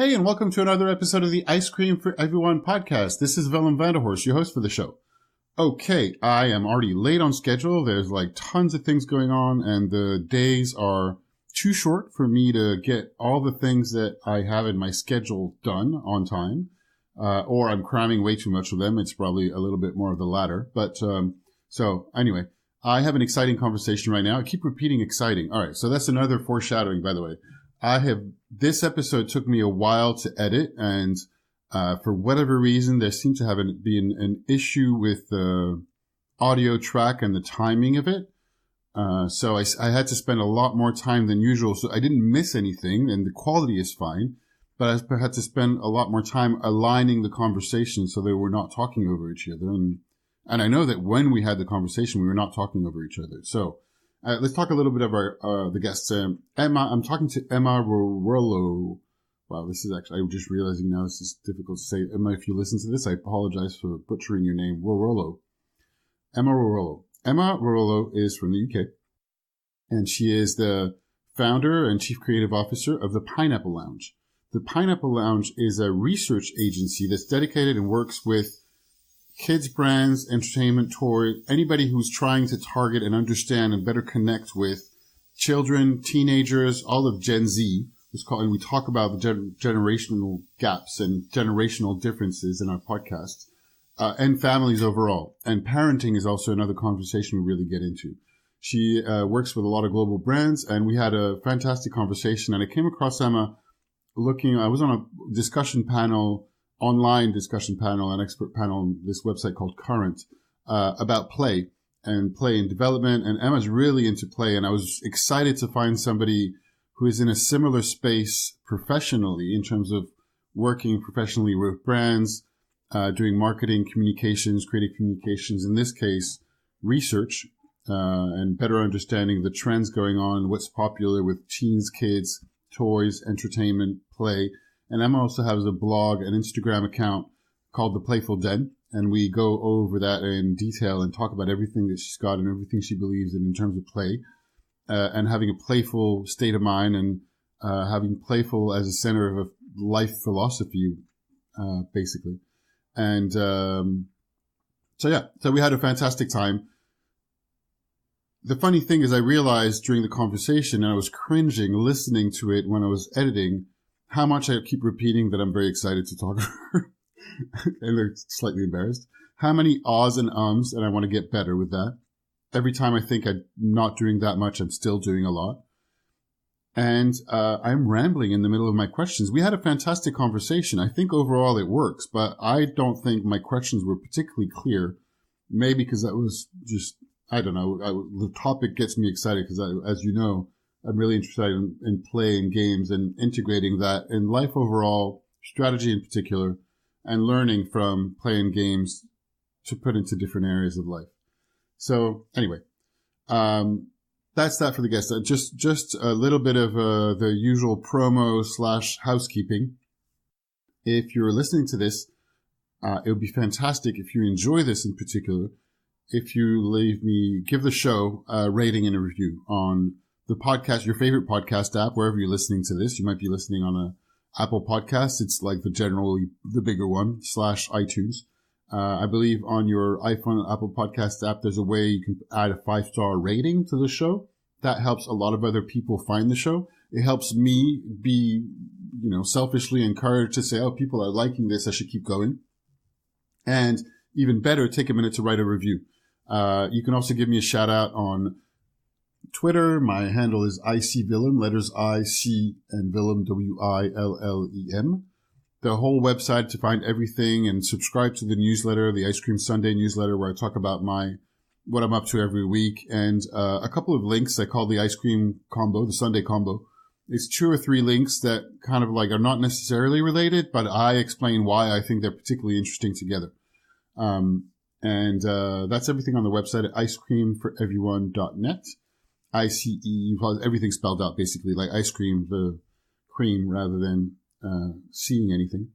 Hey, and welcome to another episode of the Ice Cream for Everyone podcast. This is Willem Vanderhorst, your host for the show. Okay, I am already late on schedule. There's like tons of things going on, and the days are too short for me to get all the things that I have in my schedule done on time, or I'm cramming way too much of them. It's probably a little bit more of the latter. But so anyway, I have an exciting conversation right now. I keep repeating exciting. All right, so that's another foreshadowing, by the way. This episode took me a while to edit, and for whatever reason, there seemed to have been an issue with the audio track and the timing of it. So I had to spend a lot more time than usual. So I didn't miss anything, and the quality is fine. But I had to spend a lot more time aligning the conversation so that we're not talking over each other. And I know that when we had the conversation, we were not talking over each other. So let's talk a little bit about the guests. I'm talking to Emma Worrollo. Wow, this is actually, I'm just realizing now this is difficult to say. Emma, if you listen to this, I apologize for butchering your name. Worrollo. Emma Worrollo. Emma Worrollo is from the UK, and she is the founder and chief creative officer of the Pineapple Lounge. The Pineapple Lounge is a research agency that's dedicated and works with kids, brands, entertainment, toys, anybody who's trying to target and understand and better connect with children, teenagers, all of Gen Z. And we talk about the generational gaps and generational differences in our podcast, and families overall. And parenting is also another conversation we really get into. She works with a lot of global brands, and we had a fantastic conversation. And I came across Emma I was on a discussion panel, online discussion panel, an expert panel on this website called Current, about play and development. And Emma's really into play. And I was excited to find somebody who is in a similar space professionally in terms of working professionally with brands, doing marketing, communications, creative communications, in this case, research, and better understanding the trends going on, what's popular with teens, kids, toys, entertainment, play. And Emma also has a blog, an Instagram account called the Playful Den. And we go over that in detail and talk about everything that she's got and everything she believes in terms of play. And having a playful state of mind and having playful as a center of a life philosophy, basically. And so we had a fantastic time. The funny thing is I realized during the conversation, and I was cringing listening to it when I was editing, how much I keep repeating that I'm very excited to talk to her. And they're slightly embarrassed. How many ahs and ums, and I want to get better with that. Every time I think I'm not doing that much, I'm still doing a lot. And I'm rambling in the middle of my questions. We had a fantastic conversation. I think overall it works, but I don't think my questions were particularly clear. Maybe because that was just, I don't know, the topic gets me excited because, as you know, I'm really interested in playing games and integrating that in life overall, strategy in particular, and learning from playing games to put into different areas of life. So anyway, that's that for the guests. Just a little bit of the usual promo / housekeeping. If you're listening to this, it would be fantastic if you enjoy this in particular, if you give the show a rating and a review on the podcast, your favorite podcast app, wherever you're listening to this. You might be listening on a Apple Podcast. It's like the bigger one / iTunes. I believe on your iPhone Apple Podcast app, there's a way you can add a 5-star rating to the show. That helps a lot of other people find the show. It helps me be, selfishly encouraged to say, oh, people are liking this. I should keep going. And even better, take a minute to write a review. You can also give me a shout out on Twitter. My handle is ICWillem, letters I-C and Willem, WILLEM. The whole website to find everything and subscribe to the newsletter, the Ice Cream Sunday newsletter, where I talk about what I'm up to every week, and a couple of links I call the Ice Cream Combo, the Sunday Combo. It's 2 or 3 links that kind of like are not necessarily related, but I explain why I think they're particularly interesting together. And that's everything on the website at icecreamforeveryone.net. ICE, everything spelled out basically, like ice cream, the cream, rather than seeing anything.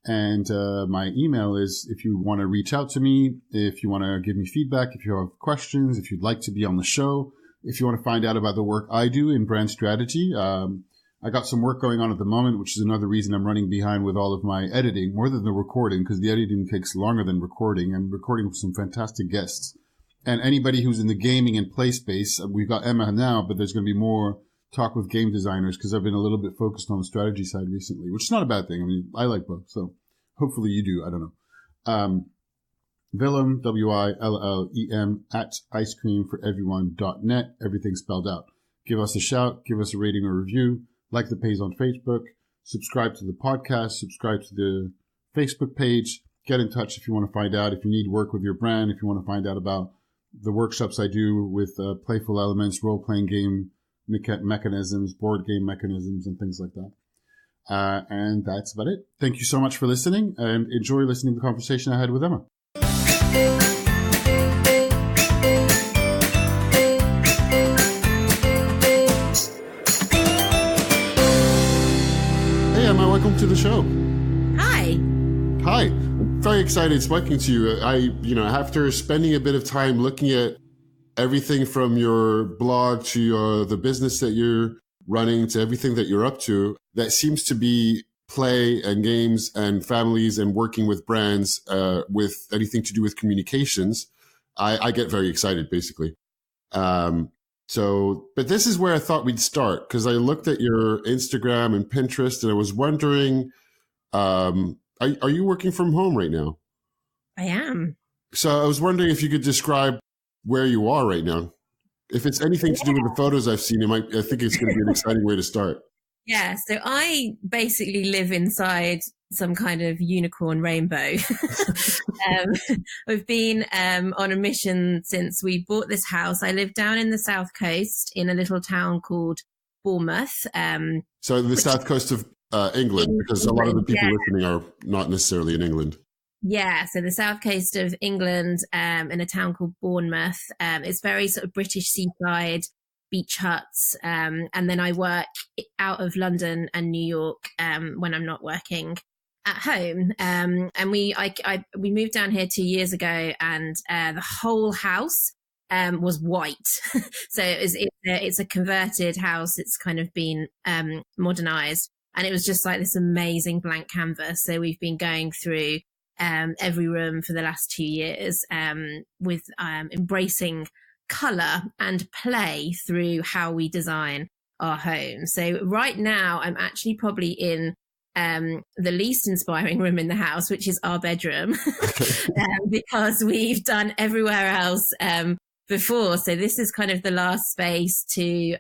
And my email is, if you want to reach out to me, if you want to give me feedback, if you have questions, if you'd like to be on the show, if you want to find out about the work I do in brand strategy, I got some work going on at the moment, which is another reason I'm running behind with all of my editing, more than the recording, because the editing takes longer than recording. I'm recording with some fantastic guests. And anybody who's in the gaming and play space, we've got Emma now, but there's going to be more talk with game designers because I've been a little bit focused on the strategy side recently, which is not a bad thing. I mean, I like both, so hopefully you do. I don't know. Willem, Willem, at icecreamforeveryone.net. Everything spelled out. Give us a shout, give us a rating or review, like the page on Facebook, subscribe to the podcast, subscribe to the Facebook page, get in touch if you want to find out, if you need work with your brand, if you want to find out about the workshops I do with playful elements, role-playing game mechanisms, board game mechanisms, and things like that. And that's about it. Thank you so much for listening, and enjoy listening to the conversation I had with Emma. Hey Emma, welcome to the show. Hi. Hi. Very excited speaking to you. After spending a bit of time looking at everything from your blog to the business that you're running to everything that you're up to, that seems to be play and games and families and working with brands with anything to do with communications, I get very excited, basically. But this is where I thought we'd start, because I looked at your Instagram and Pinterest, and I was wondering, are you working from home right now? I am. So I was wondering if you could describe where you are right now. If it's anything to do with the photos I've seen, I think it's going to be an exciting way to start. Yeah, so I basically live inside some kind of unicorn rainbow. We've been on a mission since we bought this house. I live down in the south coast in a little town called Bournemouth. So the south coast of England, because a lot of the people listening are not necessarily in England. Yeah, so the south coast of England in a town called Bournemouth. It's very sort of British seaside, beach huts. And then I work out of London and New York when I'm not working at home. And we moved down here 2 years ago, and the whole house was white. So it's a converted house. It's kind of been modernized. And it was just like this amazing blank canvas. So we've been going through every room for the last 2 years with embracing color and play through how we design our home. So right now I'm actually probably in the least inspiring room in the house, which is our bedroom, because we've done everywhere else before. So this is kind of the last space to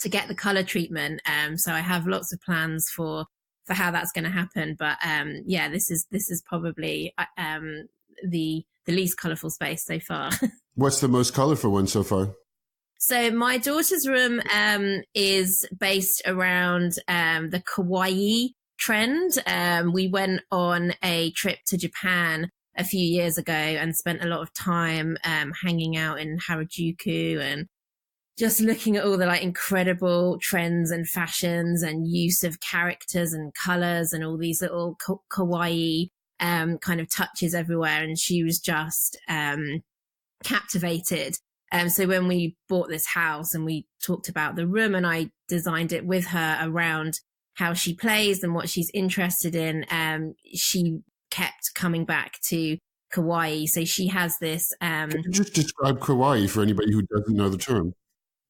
get the color treatment. So I have lots of plans for how that's going to happen. But this is probably the least colorful space so far. What's the most colorful one so far? So my daughter's room is based around the kawaii trend. We went on a trip to Japan a few years ago and spent a lot of time hanging out in Harajuku and just looking at all the like incredible trends and fashions and use of characters and colors and all these little kawaii kind of touches everywhere. And she was just captivated. So when we bought this house and we talked about the room, and I designed it with her around how she plays and what she's interested in, she kept coming back to kawaii. So she has this. Can you just describe kawaii for anybody who doesn't know the term?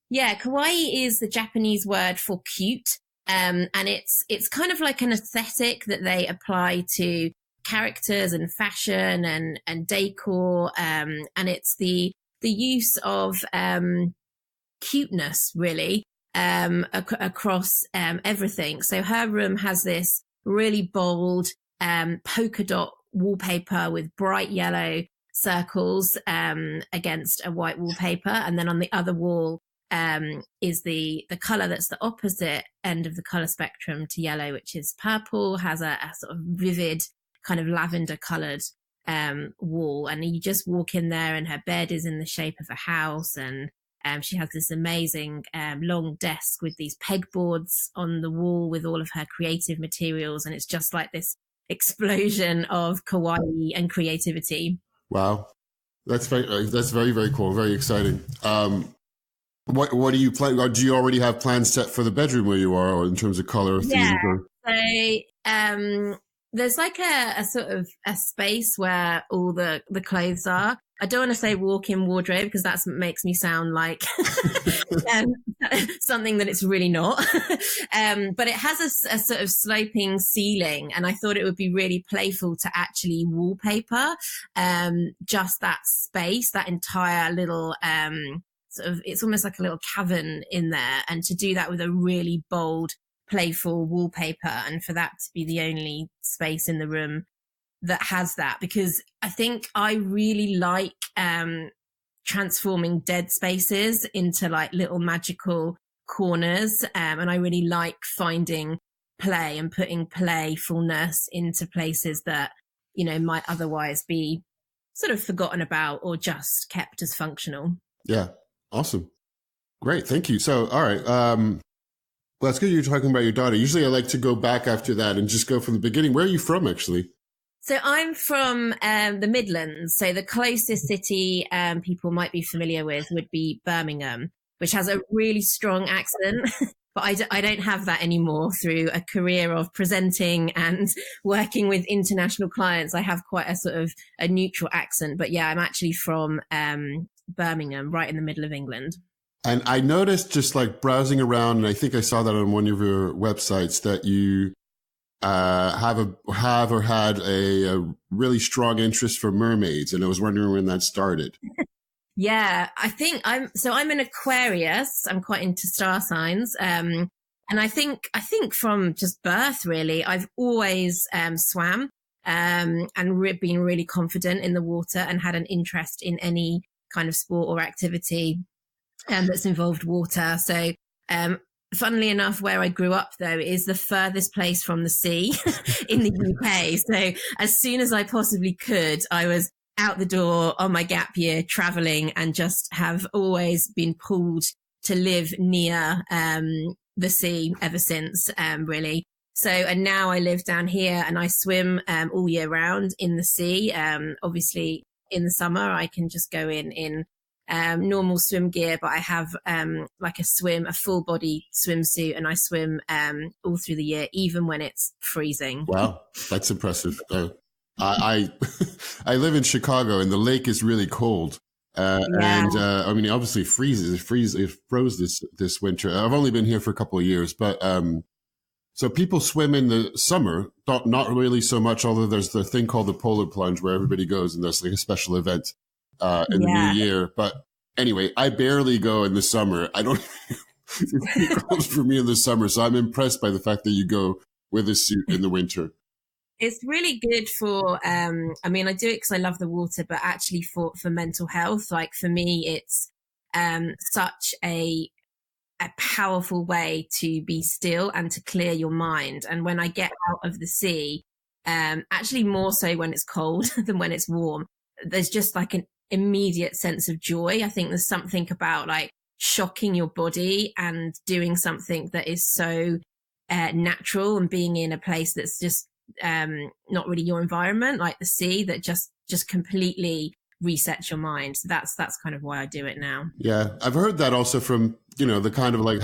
Yeah, kawaii is the Japanese word for cute. And it's kind of like an aesthetic that they apply to characters and fashion and decor. And it's the use of cuteness, really, across everything. So her room has this really bold polka dot wallpaper with bright yellow circles against a white wallpaper. And then on the other wall is the color that's the opposite end of the color spectrum to yellow, which is purple, has a sort of vivid kind of lavender colored wall. And you just walk in there and her bed is in the shape of a house, and she has this amazing long desk with these pegboards on the wall with all of her creative materials, and it's just like this explosion of kawaii and creativity. Wow, that's very very cool, very exciting. What do you plan? Or do you already have plans set for the bedroom where you are, or in terms of color or Yeah. themes? Or? So there's like a sort of a space where all the clothes are. I don't want to say walk-in wardrobe because that makes me sound like um, something that it's really not. But it has a sort of sloping ceiling, and I thought it would be really playful to actually wallpaper just that space, that entire little sort of, it's almost like a little cavern in there, and to do that with a really bold, playful wallpaper, and for that to be the only space in the room that has that, because I think I really like transforming dead spaces into like little magical corners, and I really like finding play and putting playfulness into places that, you know, might otherwise be sort of forgotten about or just kept as functional. Yeah, awesome, great, thank you. So, all right, well, that's good. You're talking about your daughter. Usually, I like to go back after that and just go from the beginning. Where are you from, actually? So I'm from the Midlands. So the closest city people might be familiar with would be Birmingham, which has a really strong accent. But I don't have that anymore through a career of presenting and working with international clients. I have quite a sort of a neutral accent. But yeah, I'm actually from Birmingham, right in the middle of England. And I noticed just like browsing around, and I think I saw that on one of your websites, that you have or had a really strong interest for mermaids, and I was wondering when that started. Yeah, I think I'm an Aquarius. I'm quite into star signs. And I think from just birth, really, I've always swam and been really confident in the water and had an interest in any kind of sport or activity that's involved water. So funnily enough, where I grew up, though, is the furthest place from the sea in the UK. So as soon as I possibly could, I was out the door on my gap year traveling, and just have always been pulled to live near the sea ever since, really. So, and now I live down here and I swim all year round in the sea. Obviously, in the summer, I can just go in normal swim gear, but I have like a full body swimsuit, and I swim all through the year, even when it's freezing. Wow, that's impressive. I I live in Chicago, and the lake is really cold, and I mean, obviously it froze this winter. I've only been here for a couple of years, but so people swim in the summer, not really so much. Although there's the thing called the polar plunge, where everybody goes, and there's like a special event in the new year. But anyway, I barely go in the summer. I don't. It's too cold for me in the summer, so I'm impressed by the fact that you go with a suit in the winter. It's really good for, I mean, I do it because I love the water, but actually for mental health. Like for me, it's such a powerful way to be still and to clear your mind. And when I get out of the sea, actually more so when it's cold than when it's warm, there's just like an immediate sense of joy. I think there's something about like shocking your body and doing something that is so natural, and being in a place that's just not really your environment, like the sea, that just completely resets your mind. So that's kind of why I do it now. Yeah, I've heard that also from, you know, the kind of like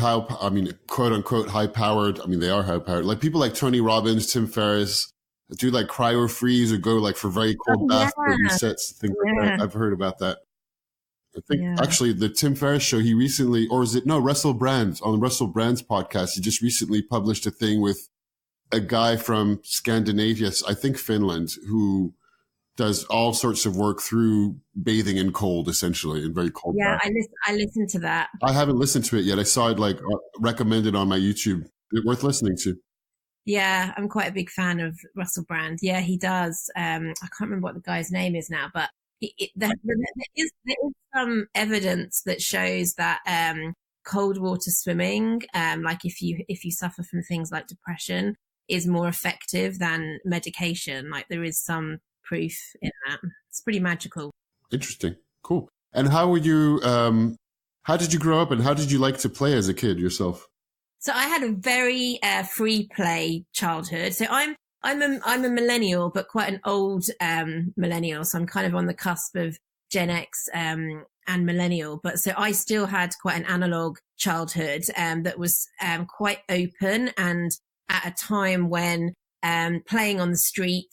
quote unquote high powered. I mean, they are high powered. Like people like Tony Robbins, Tim Ferriss, do like cryo freeze or go like for very cold baths for resets, things like that. I've heard about that. I think actually the Tim Ferriss show, he recently, or is it Russell Brand, on Russell Brand's podcast, he just recently published a thing with a guy from Scandinavia, I think Finland, who does all sorts of work through bathing in cold, essentially, in very cold. Yeah, I listened to that. I haven't listened to it yet. I saw it like recommended on my YouTube. Is it worth listening to? Yeah, I'm quite a big fan of Russell Brand. Yeah, he does. I can't remember what the guy's name is now, but there is some evidence that shows that cold water swimming, like if you suffer from things like depression, is more effective than medication. Like there is some proof in that. It's pretty magical. Interesting. Cool. And how were you, how did you grow up, and how did you like to play as a kid yourself? So I had a very free play childhood. So I'm a millennial, but quite an old millennial. So I'm kind of on the cusp of Gen X and millennial. But so I still had quite an analog childhood that was quite open, and at a time when playing on the street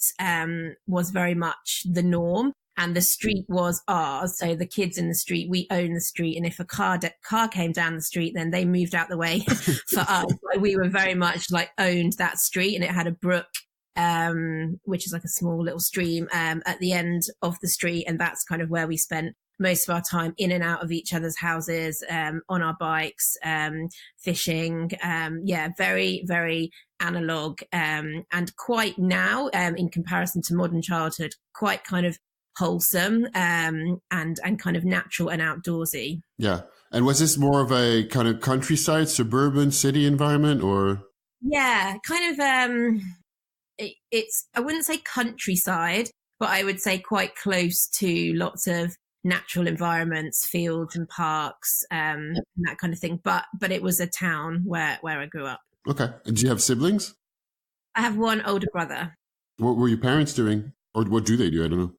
was very much the norm, and the street was ours. So the kids in the street, we own the street, and if a car came down the street, then they moved out the way for us. So we were very much like owned that street, and it had a brook, which is like a small little stream at the end of the street, and that's kind of where we spent most of our time, in and out of each other's houses, on our bikes, fishing. Very, very analog, and quite now, in comparison to modern childhood, quite kind of wholesome, and kind of natural and outdoorsy. Yeah. And was this more of a kind of countryside, suburban, city environment, or? Yeah, kind of, it's, I wouldn't say countryside, but I would say quite close to lots of natural environments, fields and parks, and that kind of thing. But it was a town where I grew up. Okay. And do you have siblings? I have one older brother. What were your parents doing? Or what do they do? I don't know.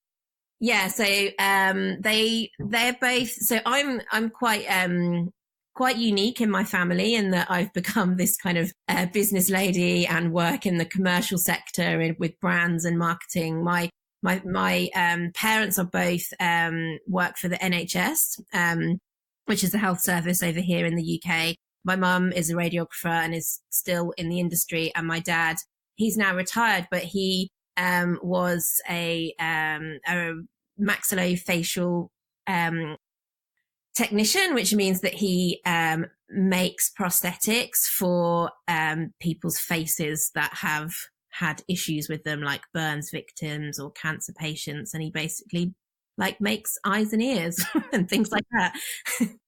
Yeah, so they're both. So I'm quite unique in my family, in that I've become this kind of business lady and work in the commercial sector with brands and marketing. My parents are both work for the NHS, which is the health service over here in the UK. My mum is a radiographer and is still in the industry, and my dad, he's now retired, but he was a maxillofacial technician, which means that he makes prosthetics for people's faces that have had issues with them, like burns victims or cancer patients, and he basically like makes eyes and ears and things like that.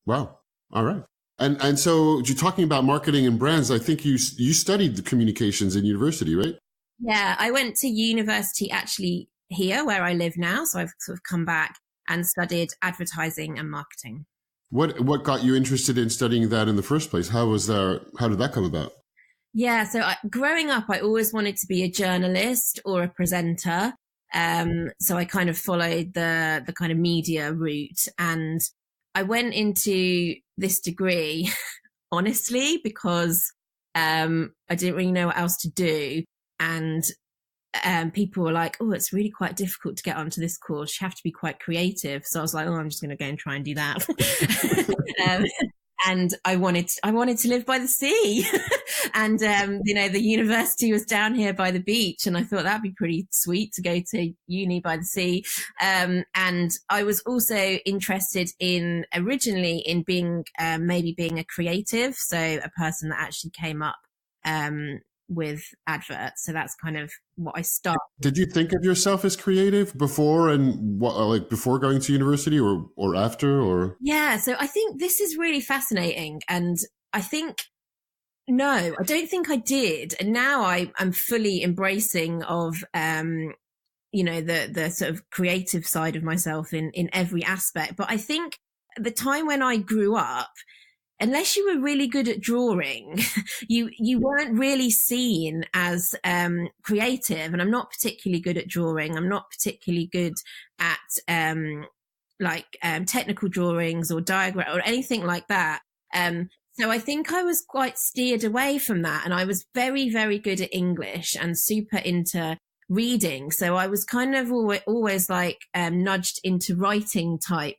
Wow. All right. And so you're talking about marketing and brands. I think you studied the communications in university, right? Yeah, I went to university actually here where I live now. So I've sort of come back and studied advertising and marketing. What got you interested in studying that in the first place? How did that come about? Yeah, so growing up, I always wanted to be a journalist or a presenter. So I kind of followed the kind of media route, and I went into this degree, honestly, because I didn't really know what else to do. And people were like, oh, it's really quite difficult to get onto this course. You have to be quite creative. So I was like, oh, I'm just going to go and try and do that. And I wanted to live by the sea. And, the university was down here by the beach, and I thought that'd be pretty sweet to go to uni by the sea. And I was also interested originally in being a creative. So a person that actually came up, with adverts. So that's kind of what I started. Did you think of yourself as creative before, and before going to university or after, or? Yeah. So I think this is really fascinating. And I think, no, I don't think I did. And now I'm fully embracing of, the sort of creative side of myself in every aspect. But I think at the time when I grew up, unless you were really good at drawing, you weren't really seen as creative. And I'm not particularly good at drawing. I'm not particularly good at technical drawings or diagram or anything like that. So I think I was quite steered away from that. And I was very, very good at English and super into reading. So I was kind of always like nudged into writing type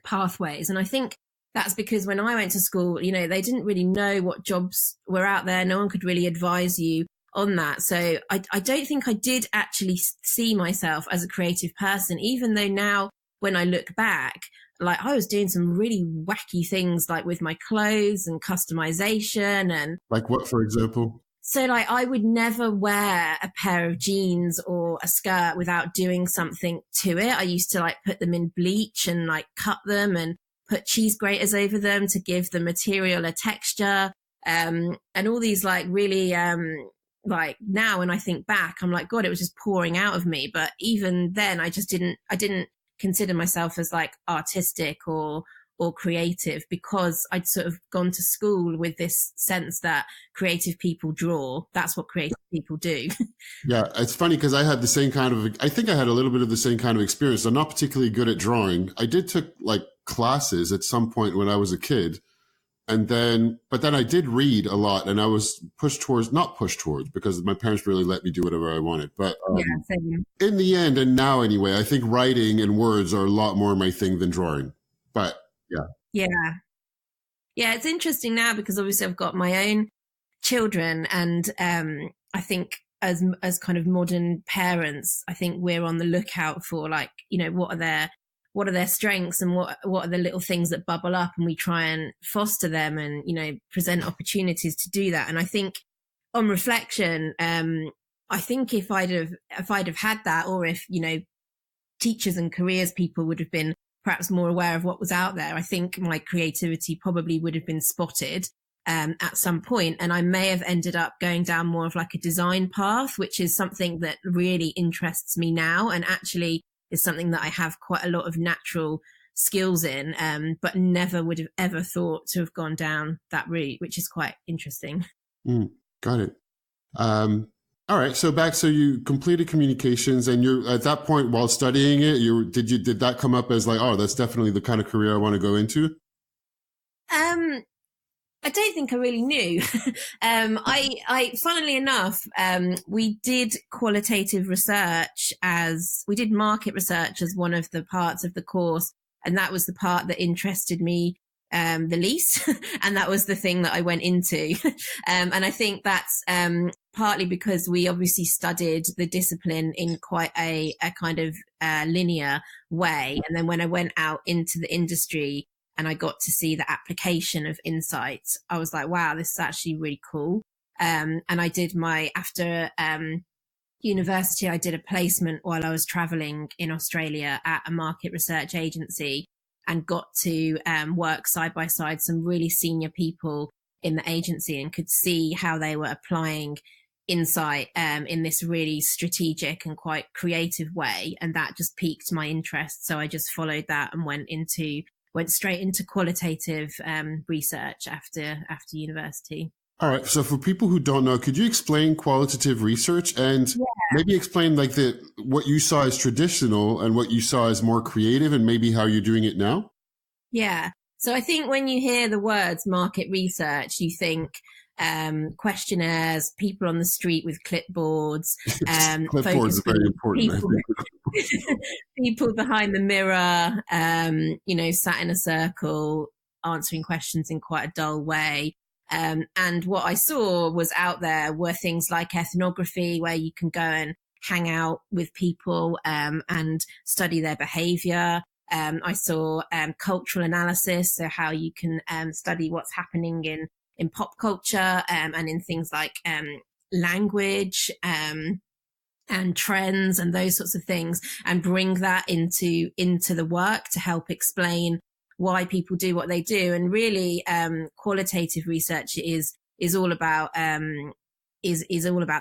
pathways. And I think that's because when I went to school, they didn't really know what jobs were out there. No one could really advise you on that. So I don't think I did actually see myself as a creative person, even though now when I look back, like I was doing some really wacky things, like with my clothes and customization. And like what, for example? So like I would never wear a pair of jeans or a skirt without doing something to it. I used to like put them in bleach and like cut them and put cheese graters over them to give the material a texture, and all these like really, like now when I think back, I'm like, God, it was just pouring out of me. But even then I didn't consider myself as like artistic or or creative, because I'd sort of gone to school with this sense that creative people draw. That's what creative people do. Yeah, it's funny because I had the same kind of, I think I had a little bit of the same kind of experience. I'm not particularly good at drawing. I did took like classes at some point when I was a kid. But then I did read a lot, and I was not pushed towards, because my parents really let me do whatever I wanted. But Same. in the end, and now anyway, I think writing and words are a lot more my thing than drawing. But yeah. Yeah, it's interesting now because obviously I've got my own children, and I think as kind of modern parents, I think we're on the lookout for, like, what are their strengths, and what are the little things that bubble up, and we try and foster them and, present opportunities to do that. And I think on reflection, I think if I'd have had that, or if, teachers and careers people would have been perhaps more aware of what was out there, I think my creativity probably would have been spotted at some point, and I may have ended up going down more of like a design path, which is something that really interests me now, and actually is something that I have quite a lot of natural skills in, but never would have ever thought to have gone down that route, which is quite interesting. Got it. All right. So you completed communications, and you're at that point while studying it, did that come up as like, oh, that's definitely the kind of career I want to go into? I don't think I really knew. I funnily enough, we did qualitative research we did market research as one of the parts of the course. And that was the part that interested me the least. And that was the thing that I went into. And I think that's partly because we obviously studied the discipline in quite a kind of linear way. And then when I went out into the industry and I got to see the application of insights, I was like, wow, this is actually really cool. And I did after university, I did a placement while I was traveling in Australia at a market research agency, and got to work side by side some really senior people in the agency, and could see how they were applying insight in this really strategic and quite creative way. And that just piqued my interest. So I just followed that and went straight into qualitative research after university. All right. So for people who don't know, could you explain qualitative research, and maybe explain like what you saw as traditional and what you saw as more creative, and maybe how you're doing it now? Yeah. So I think when you hear the words market research, you think questionnaires, people on the street with clipboards, clipboards are very important. People behind the mirror, sat in a circle answering questions in quite a dull way. And what I saw was out there were things like ethnography, where you can go and hang out with people and study their behavior. I saw cultural analysis, so how you can study what's happening in pop culture and in things like language and trends and those sorts of things, and bring that into the work to help explain why people do what they do. And really, qualitative research is all about the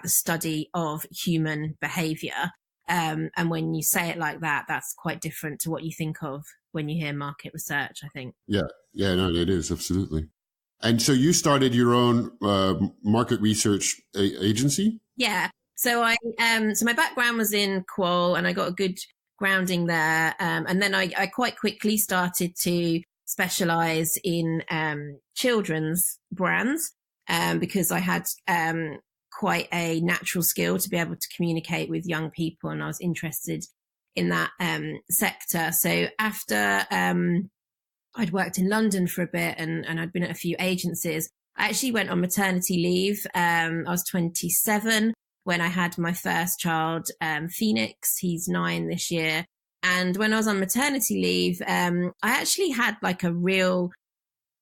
study of human behavior. And when you say it like that, that's quite different to what you think of when you hear market research, I think. Yeah, no, it is, absolutely. And so you started your own market research agency? Yeah. So so my background was in qual, and I got a good grounding there. And then I quite quickly started to specialize in children's brands because I had quite a natural skill to be able to communicate with young people, and I was interested in that sector. So after I'd worked in London for a bit and I'd been at a few agencies, I actually went on maternity leave. I was 27 when I had my first child, Phoenix. He's 9 this year. And when I was on maternity leave, I actually had like a real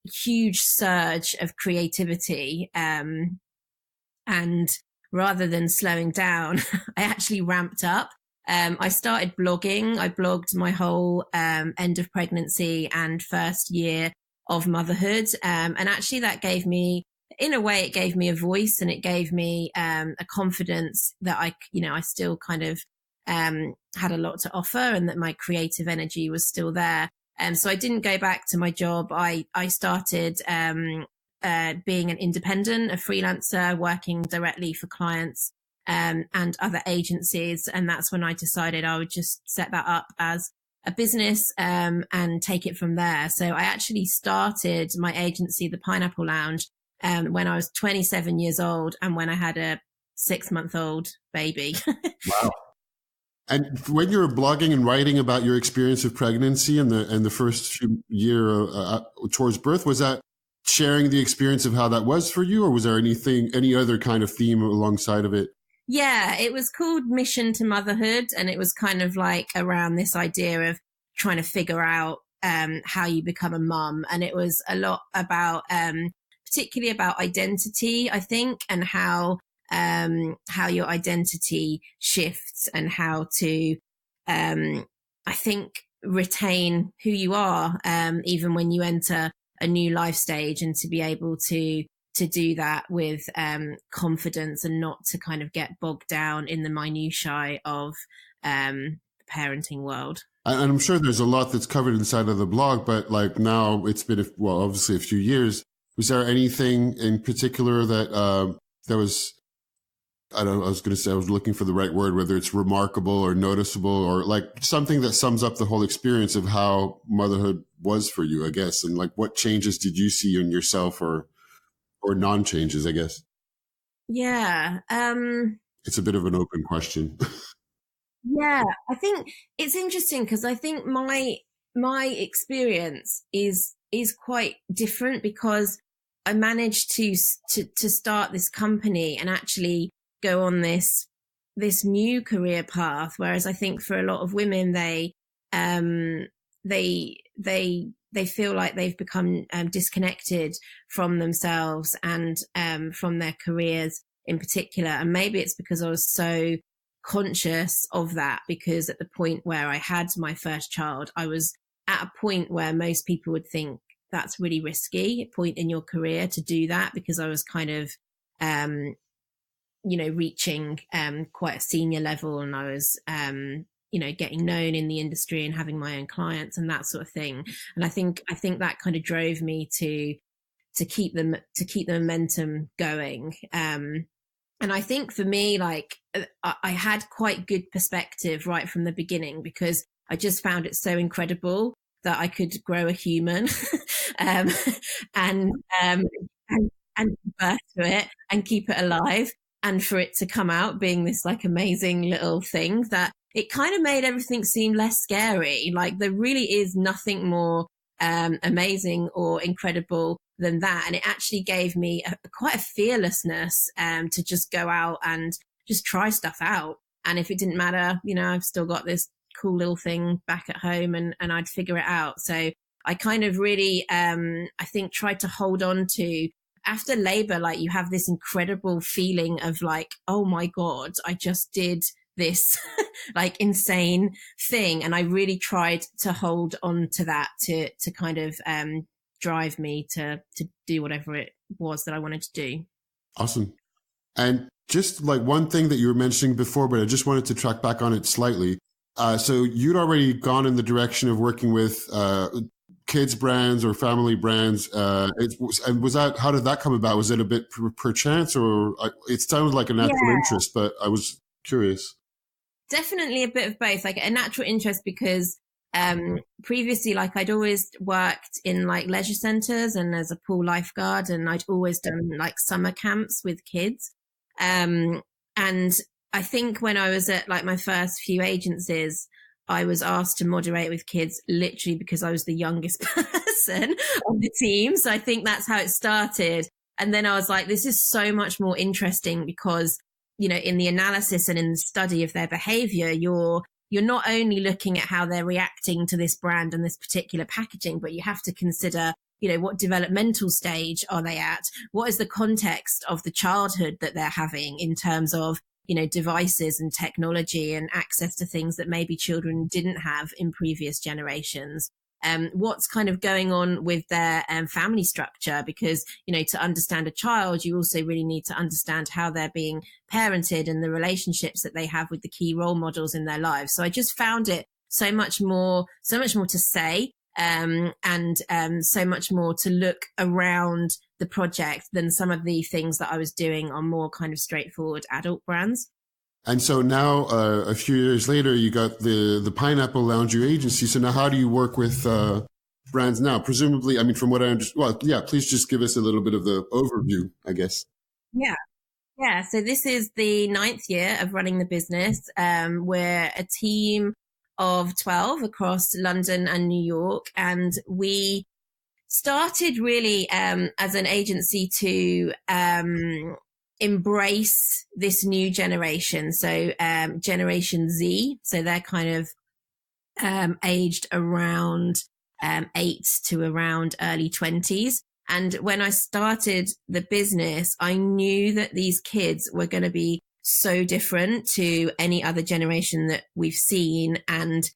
huge surge of creativity. And rather than slowing down, I actually ramped up. I started blogging. I blogged my whole end of pregnancy and first year of motherhood. And actually that gave me, in a way, it gave me a voice, and it gave me a confidence that I still kind of had a lot to offer, and that my creative energy was still there. So I didn't go back to my job. I started being an independent, a freelancer, working directly for clients and other agencies. And that's when I decided I would just set that up as a business and take it from there. So I actually started my agency, the Pineapple Lounge, when I was 27 years old and when I had a 6-month-old baby. Wow. And when you were blogging and writing about your experience of pregnancy and the first few year towards birth, was that sharing the experience of how that was for you, or was there any other kind of theme alongside of it? Yeah, it was called Mission to Motherhood, and it was kind of like around this idea of trying to figure out how you become a mum, and it was a lot about particularly about identity, I think, and how your identity shifts and how to, I think, retain who you are, even when you enter a new life stage, and to be able to do that with confidence and not to kind of get bogged down in the minutiae of the parenting world. And I'm sure there's a lot that's covered inside of the blog, but like now it's been, obviously a few years. Was there anything in particular that was, I don't know, I was going to say, I was looking for the right word, whether it's remarkable or noticeable or like something that sums up the whole experience of how motherhood was for you, I guess. And like, what changes did you see in yourself or non-changes, I guess? Yeah. It's a bit of an open question. Yeah, I think it's interesting because I think my experience is quite different because I managed to start this company and actually go on this new career path, whereas I think for a lot of women they feel like they've become disconnected from themselves and from their careers in particular. And maybe it's because I was so conscious of that, because at the point where I had my first child, I was at a point where most people would think that's really risky, a point in your career to do that, because I was kind of, reaching quite a senior level, and I was, getting known in the industry and having my own clients and that sort of thing. And I think that kind of drove me to keep the momentum going. And I think for me, like, I had quite good perspective right from the beginning, because I just found it so incredible that I could grow a human and birth to it and keep it alive, and for it to come out being this like amazing little thing, that it kind of made everything seem less scary. Like there really is nothing more amazing or incredible than that. And it actually gave me quite a fearlessness to just go out and just try stuff out. And if it didn't matter, I've still got this cool little thing back at home, and I'd figure it out. So I kind of really, I think, tried to hold on to, after labor, like you have this incredible feeling of like, oh my God, I just did this like insane thing. And I really tried to hold on to that to kind of drive me to do whatever it was that I wanted to do. Awesome. And just like one thing that you were mentioning before, but I just wanted to track back on it slightly. So you'd already gone in the direction of working with kids brands or family brands. And was that, how did that come about? Was it a bit per chance, or it sounded like a natural interest, but I was curious. Definitely a bit of both, like a natural interest because previously, like I'd always worked in like leisure centers and as a pool lifeguard, and I'd always done like summer camps with kids. And I think when I was at like my first few agencies, I was asked to moderate with kids literally because I was the youngest person on the team. So I think that's how it started. And then I was like, this is so much more interesting because, in the analysis and in the study of their behavior, you're not only looking at how they're reacting to this brand and this particular packaging, but you have to consider, what developmental stage are they at? What is the context of the childhood that they're having in terms of, devices and technology and access to things that maybe children didn't have in previous generations? What's kind of going on with their family structure? Because, to understand a child, you also really need to understand how they're being parented and the relationships that they have with the key role models in their lives. So I just found it so much more to say. and so much more to look around the project than some of the things that I was doing on more kind of straightforward adult brands. And so now, a few years later, you got the Pineapple Laundry Agency. So now how do you work with brands now? Presumably, I mean, from what I understand, well, yeah, please just give us a little bit of the overview, I guess. Yeah. Yeah. So this is the 9th year of running the business. We're a team of 12 across London and New York. And we started really as an agency to embrace this new generation. So Generation Z. So they're kind of aged around 8 to around early 20s. And when I started the business, I knew that these kids were going to be so different to any other generation that we've seen. And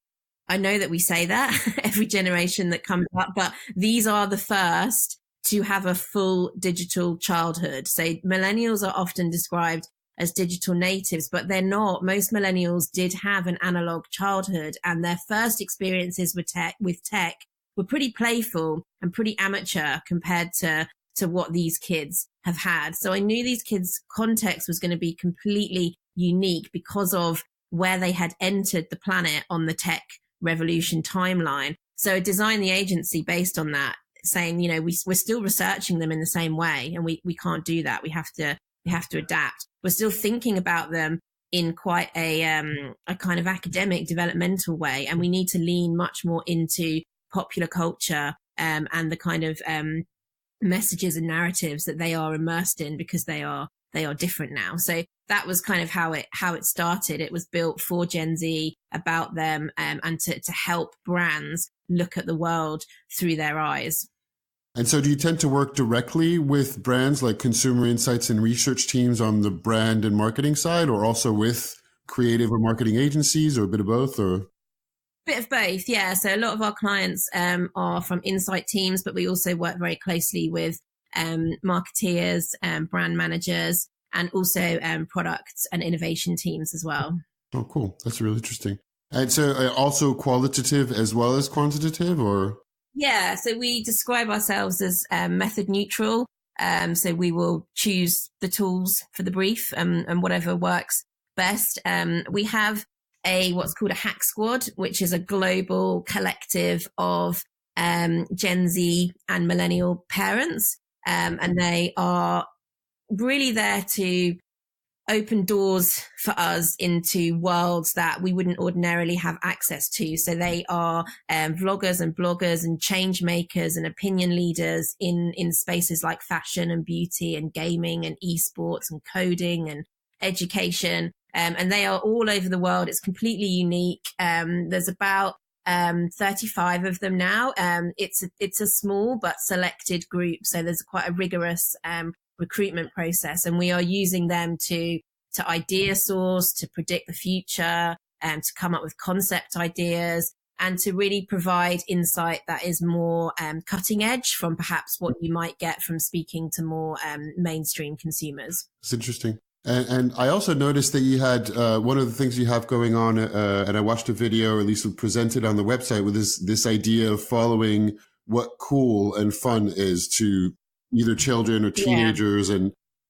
I know that we say that every generation that comes up, but these are the first to have a full digital childhood. So millennials are often described as digital natives, but they're not. Most millennials did have an analog childhood, and their first experiences with tech were pretty playful and pretty amateur compared to what these kids have had. So I knew these kids' context was going to be completely unique because of where they had entered the planet on the tech revolution timeline. So I designed the agency based on that, saying, you know, we're still researching them in the same way, and we can't do that. We have to adapt. We're still thinking about them in quite a kind of academic, developmental way, and we need to lean much more into popular culture and the kind of messages and narratives that they are immersed in, because they are different now. So that was kind of how it started. It was built for Gen Z, about them, and to help brands look at the world through their eyes. And so do you tend to work directly with brands like consumer insights and research teams on the brand and marketing side, or also with creative or marketing agencies, or a bit of both? Or bit of both, yeah. So a lot of our clients are from insight teams, but we also work very closely with marketeers, brand managers, and also product and innovation teams as well. Oh, cool. That's really interesting. And so also qualitative as well as quantitative, or? Yeah, so we describe ourselves as method neutral. So we will choose the tools for the brief and whatever works best. We have what's called a hack squad, which is a global collective of Gen Z and millennial parents. And they are really there to open doors for us into worlds that we wouldn't ordinarily have access to. So they are vloggers and bloggers and change makers and opinion leaders in spaces like fashion and beauty and gaming and esports and coding and education. And they are all over the world. It's completely unique. There's about 35 of them now. It's a small but selected group. So there's quite a rigorous recruitment process, and we are using them to idea source, to predict the future, and to come up with concept ideas, and to really provide insight that is more cutting edge from perhaps what you might get from speaking to more mainstream consumers. It's interesting. And I also noticed that you had one of the things you have going on, and I watched a video, or at least presented on the website, with this idea of following what cool and fun is to either children or teenagers. Yeah.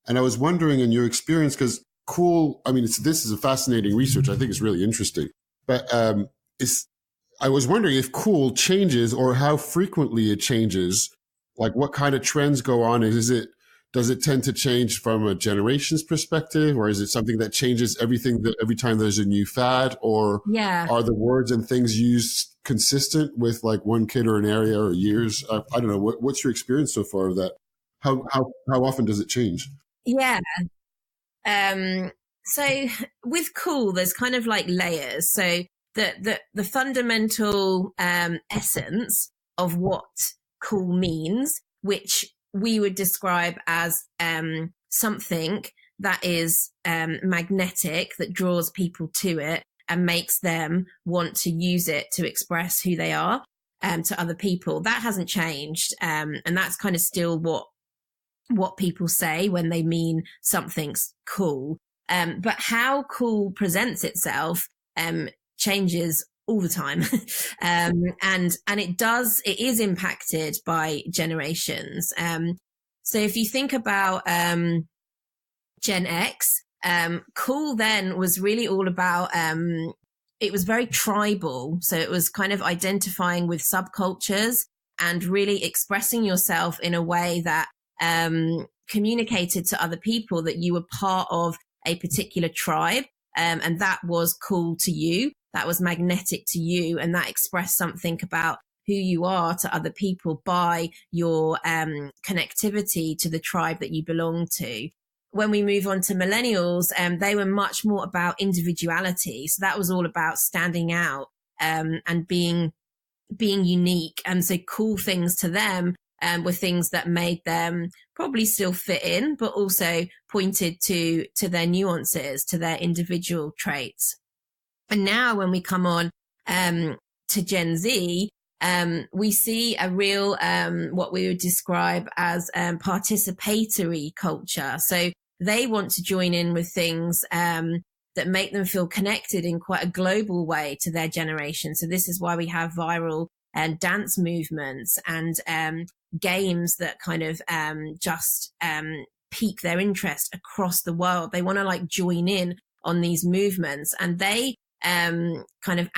And I was wondering, in your experience, because cool, I mean, this is a fascinating research. I think it's really interesting. But I was wondering if cool changes, or how frequently it changes, like what kind of trends go on. Does it tend to change from a generation's perspective, or is it something that changes every time there's a new fad, or are the words and things used consistent with like one kid or an area or years? I don't know. What's your experience so far of that? How often does it change? Yeah. So with cool, there's kind of like layers. So the fundamental essence of what cool means, which we would describe as something that is magnetic, that draws people to it and makes them want to use it to express who they are to other people. That hasn't changed. And that's kind of still what people say when they mean something's cool. But how cool presents itself changes all the time. And it is impacted by generations. So if you think about Gen X, cool then was really all about, it was very tribal. So it was kind of identifying with subcultures and really expressing yourself in a way that communicated to other people that you were part of a particular tribe. And that was cool to you. That was magnetic to you. And that expressed something about who you are to other people by your connectivity to the tribe that you belong to. When we move on to millennials, they were much more about individuality. So that was all about standing out and being unique. And so cool things to them were things that made them probably still fit in, but also pointed to their nuances, to their individual traits. And now when we come on to Gen Z, we see a real, what we would describe as participatory culture. So they want to join in with things that make them feel connected in quite a global way to their generation. So this is why we have viral dance movements and games that kind of just pique their interest across the world. They want to like join in on these movements, and they kind of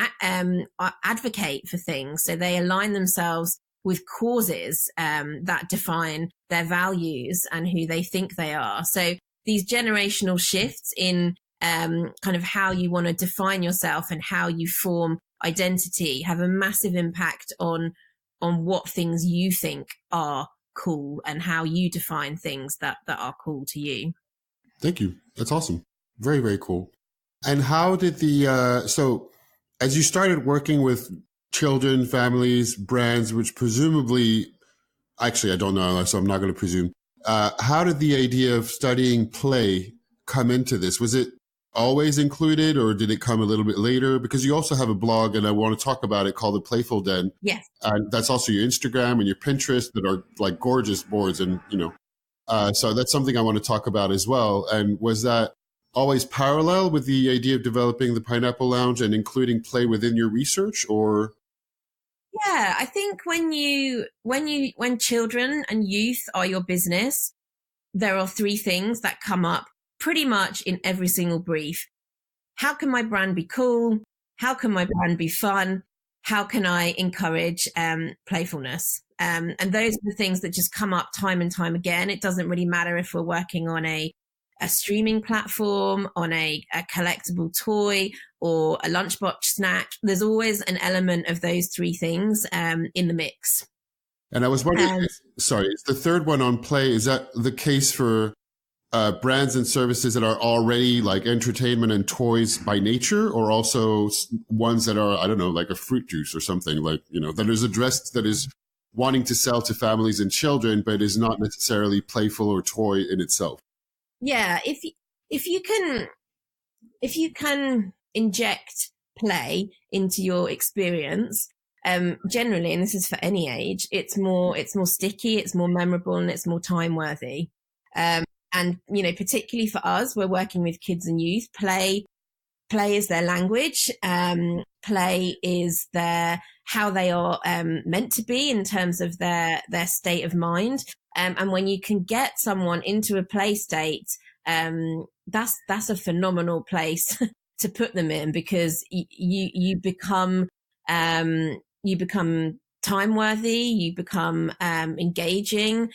advocate for things. So they align themselves with causes that define their values and who they think they are. So these generational shifts in kind of how you want to define yourself and how you form identity have a massive impact on what things you think are cool and how you define things that are cool to you. Thank you. That's awesome. Very, very cool. And how did so as you started working with children, families, brands, which presumably, actually, I don't know, so I'm not going to presume. How did the idea of studying play come into this? Was it always included, or did it come a little bit later? Because you also have a blog, and I want to talk about it, called the Playful Den. Yes. And that's also your Instagram and your Pinterest that are like gorgeous boards. And, so that's something I want to talk about as well. And was that always parallel with the idea of developing the Pineapple Lounge and including play within your research, or? Yeah, I think when children and youth are your business, there are three things that come up pretty much in every single brief. How can my brand be cool? How can my brand be fun? How can I encourage playfulness? And those are the things that just come up time and time again. It doesn't really matter if we're working on a streaming platform, on a collectible toy, or a lunchbox snack. There's always an element of those three things in the mix. And I was wondering, is the third one on play, is that the case for brands and services that are already like entertainment and toys by nature, or also ones that are, I don't know, like a fruit juice or something, like, that is addressed, that is wanting to sell to families and children, but is not necessarily playful or toy in itself? Yeah, if you can inject play into your experience, generally, and this is for any age, it's more sticky, it's more memorable, and it's more time worthy. And particularly for us, we're working with kids and youth. Play is their language. Play is how they are meant to be in terms of their state of mind. And when you can get someone into a play state, that's a phenomenal place to put them in, because you become time worthy, you become engaging,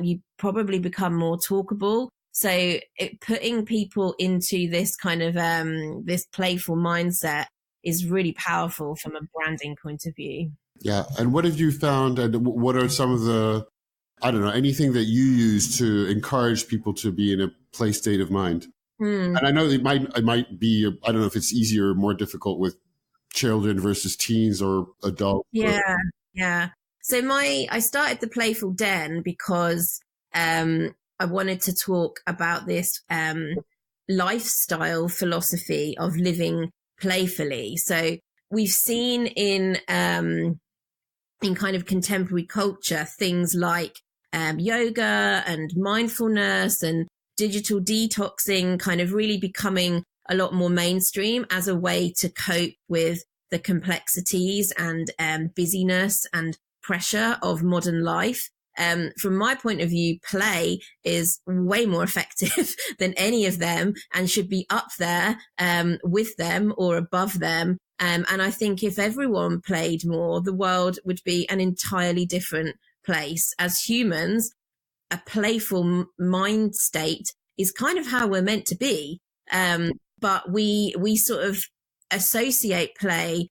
you probably become more talkable. So putting people into this kind of this playful mindset is really powerful from a branding point of view. Yeah. And what have you found, and what are some of the, I don't know, anything that you use to encourage people to be in a play state of mind? And I know it might be, I don't know if it's easier or more difficult with children versus teens or adults. Yeah. So I started the Playful Den because I wanted to talk about this lifestyle philosophy of living playfully. So we've seen in kind of contemporary culture things like yoga and mindfulness and digital detoxing kind of really becoming a lot more mainstream as a way to cope with the complexities and busyness and pressure of modern life. From my point of view, play is way more effective than any of them and should be up there with them or above them. And I think if everyone played more, the world would be an entirely different place. As humans, a playful mind state is kind of how we're meant to be. But we sort of associate play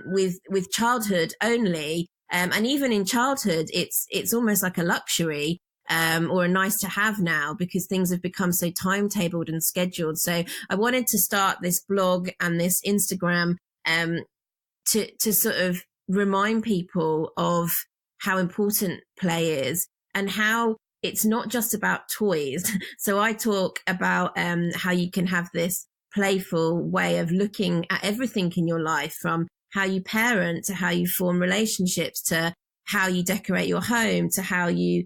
with childhood only. And even in childhood, it's almost like a luxury or a nice to have now because things have become so timetabled and scheduled. So I wanted to start this blog and this Instagram to sort of remind people of how important play is and how it's not just about toys. So I talk about how you can have this playful way of looking at everything in your life, from how you parent to how you form relationships to how you decorate your home to how you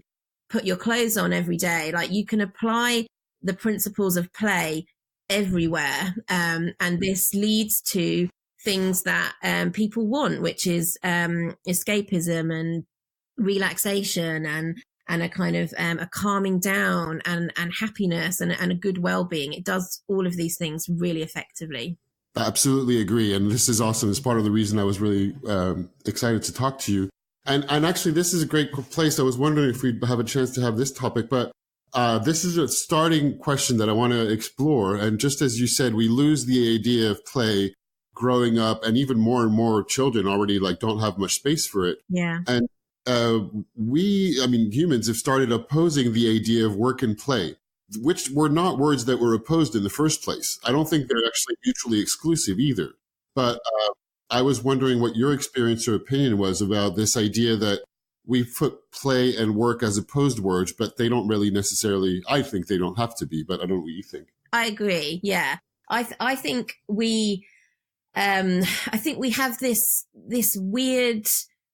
put your clothes on every day. Like, you can apply the principles of play everywhere. And this leads to things that people want, which is escapism and relaxation and a kind of a calming down and happiness and a good well-being. It does all of these things really effectively. I absolutely agree. And this is awesome. It's part of the reason I was really excited to talk to you. And actually, this is a great place. I was wondering if we'd have a chance to have this topic, but this is a starting question that I want to explore. And just as you said, we lose the idea of play growing up, and even more children already don't have much space for it. Yeah. And humans have started opposing the idea of work and play, which were not words that were opposed in the first place. I don't think they're actually mutually exclusive either. But I was wondering what your experience or opinion was about this idea that we put play and work as opposed words, but they don't really necessarily, I think they don't have to be, but I don't know what you think. I agree. Yeah. I think we have this weird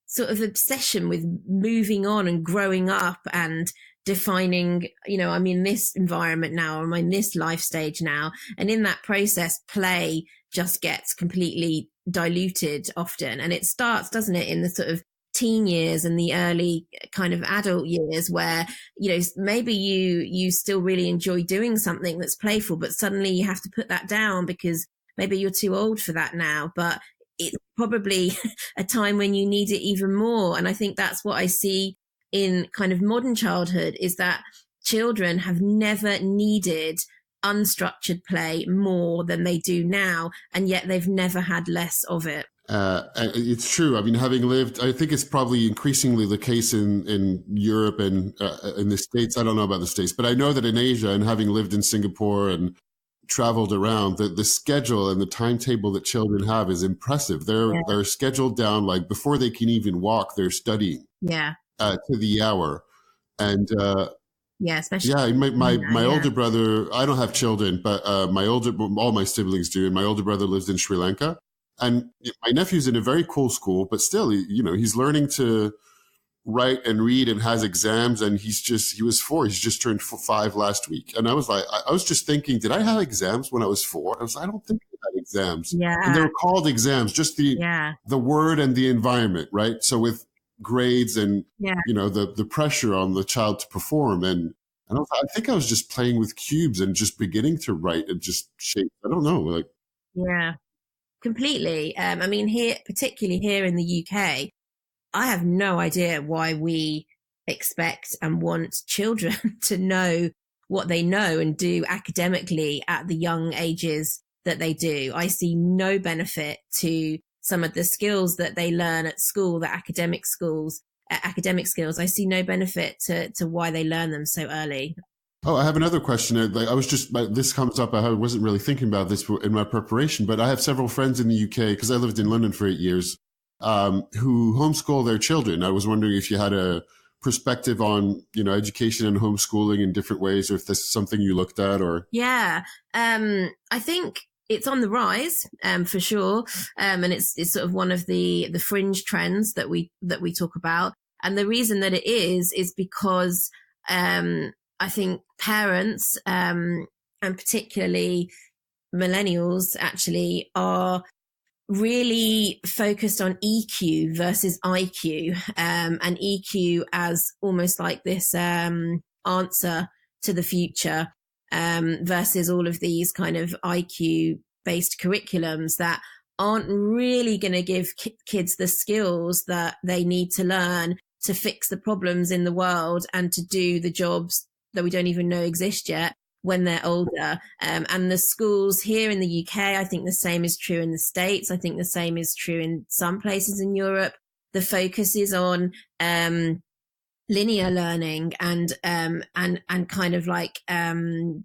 sort of obsession with moving on and growing up and defining, I'm in this environment now, I'm in this life stage now. And in that process, play just gets completely diluted often. And it starts, doesn't it, in the sort of teen years and the early kind of adult years where, maybe you still really enjoy doing something that's playful, but suddenly you have to put that down because maybe you're too old for that now. But it's probably a time when you need it even more. And I think that's what I see in kind of modern childhood, is that children have never needed unstructured play more than they do now. And yet they've never had less of it. It's true. I mean, having lived, I think it's probably increasingly the case in Europe and in the States. I don't know about the States, but I know that in Asia, and having lived in Singapore and traveled around, the schedule and the timetable that children have is impressive. They're scheduled down, like before they can even walk, they're studying to the hour. And especially my older brother, I don't have children, but all my siblings do, and my older brother lives in Sri Lanka. And my nephew's in a very cool school, but still, he's learning to write and read and has exams. And he was 4. He's just turned 5 last week. And I was like, I was just thinking, did I have exams when I was 4? I don't think I had exams. Yeah. And they were called exams, just the word and the environment, right? So with grades and, the pressure on the child to perform. And I think I was just playing with cubes and just beginning to write and just shape. I don't know. Completely. Particularly here in the UK, I have no idea why we expect and want children to know what they know and do academically at the young ages that they do. I see no benefit to some of the skills that they learn at school, the academic skills. I see no benefit to why they learn them so early. Oh, I have another question. This comes up. I wasn't really thinking about this in my preparation, but I have several friends in the UK, because I lived in London for 8 years, who homeschool their children. I was wondering if you had a perspective on, education and homeschooling in different ways, or if this is something you looked at, or. Yeah. I think it's on the rise, for sure. And it's sort of one of the fringe trends that we talk about. And the reason that it is because, I think parents, and particularly millennials, actually are really focused on EQ versus IQ, and EQ as almost like this answer to the future, versus all of these kind of IQ based curriculums that aren't really going to give kids the skills that they need to learn to fix the problems in the world and to do the jobs that we don't even know exist yet when they're older. And the schools here in the UK, I think the same is true in the States. I think the same is true in some places in Europe. The focus is on linear learning and kind of like erodes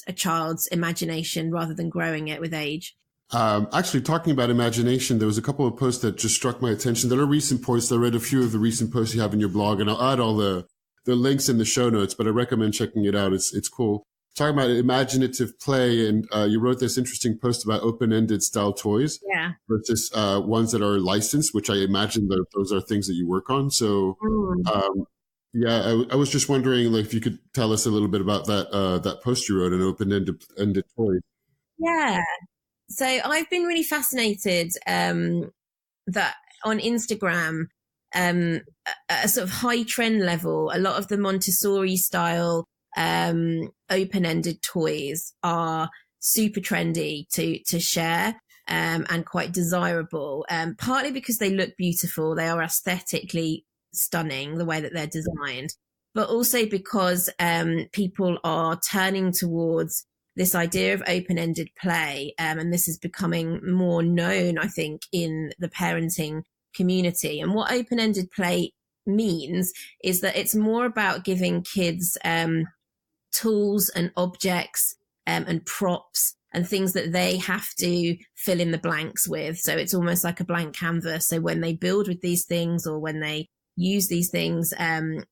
a child's imagination rather than growing it with age. Actually, talking about imagination, there was a couple of posts that just struck my attention. There are recent posts. I read a few of the recent posts you have in your blog, and I'll add all the links in the show notes, but I recommend checking it out. It's cool. Talking about imaginative play, and you wrote this interesting post about open-ended style toys versus ones that are licensed, which I imagine that those are things that you work on. So, I was just wondering, like, if you could tell us a little bit about that post you wrote, an open-ended toy. Yeah. So I've been really fascinated that on Instagram, a sort of high trend level, a lot of the Montessori style open-ended toys are super trendy to share and quite desirable, partly because they look beautiful. They are aesthetically stunning the way that they're designed, but also because people are turning towards this idea of open-ended play, and this is becoming more known, I think, in the parenting community. And what open-ended play means is that it's more about giving kids tools and objects and props and things that they have to fill in the blanks with. So it's almost like a blank canvas. So when they build with these things or when they use these things,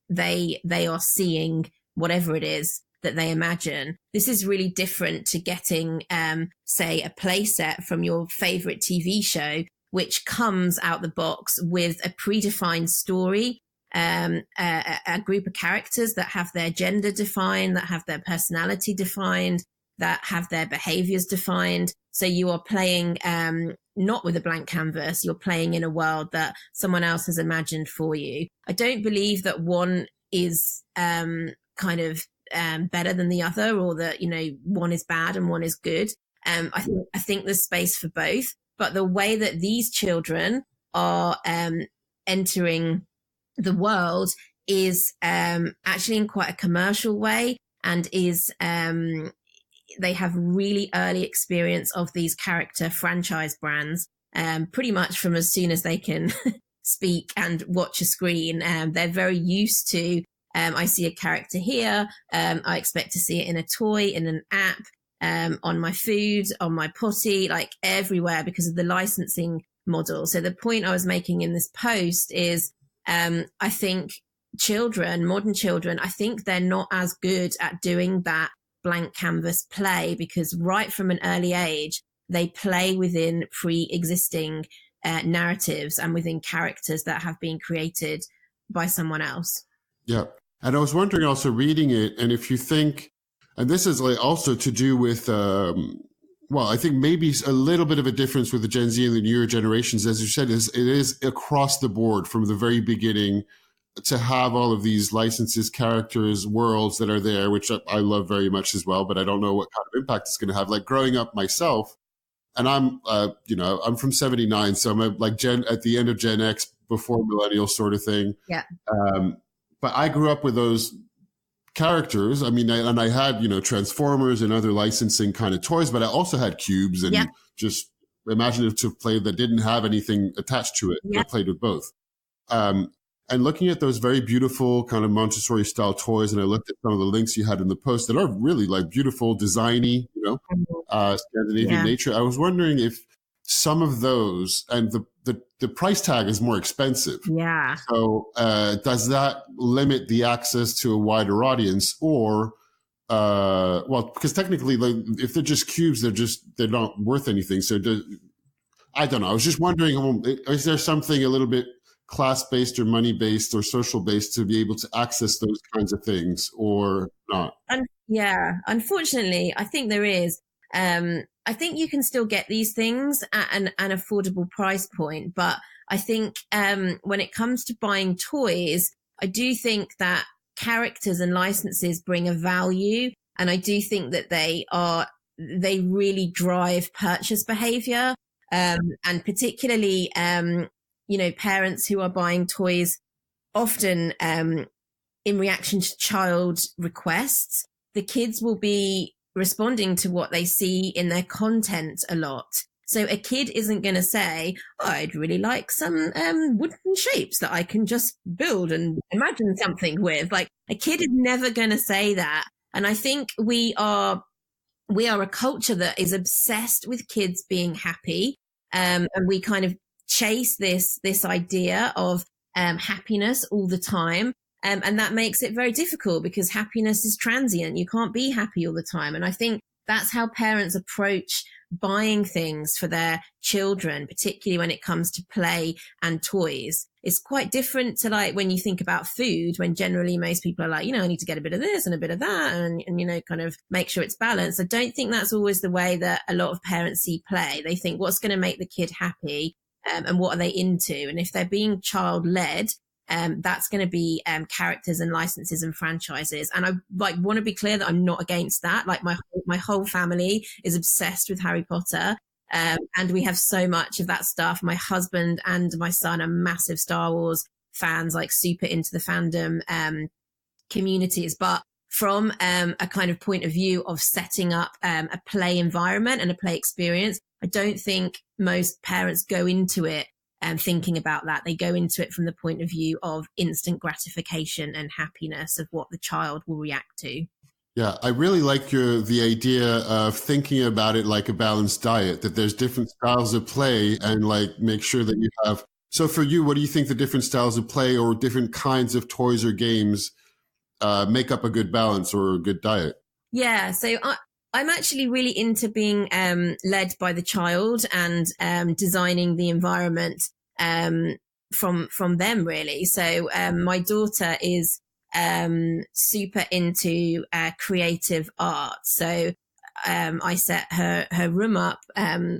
they are seeing whatever it is that they imagine. This is really different to getting, say, a play set from your favorite TV show, which comes out the box with a predefined story, a group of characters that have their gender defined, that have their personality defined, that have their behaviors defined. So you are playing not with a blank canvas, you're playing in a world that someone else has imagined for you. I don't believe that one is kind of better than the other, or that, you know, one is bad and one is good. I think there's space for both, but the way that these children are entering the world is actually in quite a commercial way, and is they have really early experience of these character franchise brands, pretty much from as soon as they can speak and watch a screen. They're very used to, I see a character here, I expect to see it in a toy, in an app, on my food, on my potty, like everywhere, because of the licensing model. So the point I was making in this post is, I think modern children, I think they're not as good at doing that blank canvas play, because right from an early age, they play within pre-existing narratives and within characters that have been created by someone else. Yeah. And I was wondering, also reading it, and if you think, and this is like also to do with, I think maybe a little bit of a difference with the Gen Z and the newer generations, as you said, it is across the board from the very beginning to have all of these licenses, characters, worlds that are there, which I love very much as well, but I don't know what kind of impact it's going to have. Like growing up myself, and I'm from 79, so I'm like at the end of Gen X, before millennial sort of thing. Yeah. But I grew up with those characters. I mean, I had, Transformers and other licensing kind of toys, but I also had cubes and just imaginative play that didn't have anything attached to it. Yeah. I played with both. And looking at those very beautiful kind of Montessori style toys, and I looked at some of the links you had in the post that are really like beautiful, designy, Scandinavian nature. I was wondering if some of those, and the price tag is more expensive. Yeah. So does that limit the access to a wider audience, or because technically, like, if they're just cubes, they're not worth anything. So I don't know. I was just wondering, is there something a little bit class-based or money-based or social-based to be able to access those kinds of things, or not? Unfortunately, I think there is. I think you can still get these things at an affordable price point. But I think when it comes to buying toys, I do think that characters and licenses bring a value. And I do think that they really drive purchase behavior. And particularly, parents who are buying toys often in reaction to child requests, the kids will be responding to what they see in their content a lot. So a kid isn't going to say, oh, I'd really like some wooden shapes that I can just build and imagine something with. Like, a kid is never going to say that. And I think we are a culture that is obsessed with kids being happy. And we kind of chase this idea of happiness all the time. And that makes it very difficult because happiness is transient. You can't be happy all the time. And I think that's how parents approach buying things for their children, particularly when it comes to play and toys. It's quite different to like when you think about food, when generally most people are like, I need to get a bit of this and a bit of that and kind of make sure it's balanced. I don't think that's always the way that a lot of parents see play. They think, what's going to make the kid happy and what are they into? And if they're being child-led, that's going to be characters and licenses and franchises. And I want to be clear that I'm not against that. Like my whole family is obsessed with Harry Potter. And we have so much of that stuff. My husband and my son are massive Star Wars fans, like super into the fandom communities. But from a kind of point of view of setting up a play environment and a play experience, I don't think most parents go into it thinking about that. They go into it from the point of view of instant gratification and happiness of what the child will react to. Yeah, I really like the idea of thinking about it like a balanced diet, that there's different styles of play and like make sure that you have. So for you, what do you think the different styles of play or different kinds of toys or games make up a good balance or a good diet? Yeah, so I'm actually really into being led by the child and designing the environment from them, really. So my daughter is super into creative art. So I set her room up,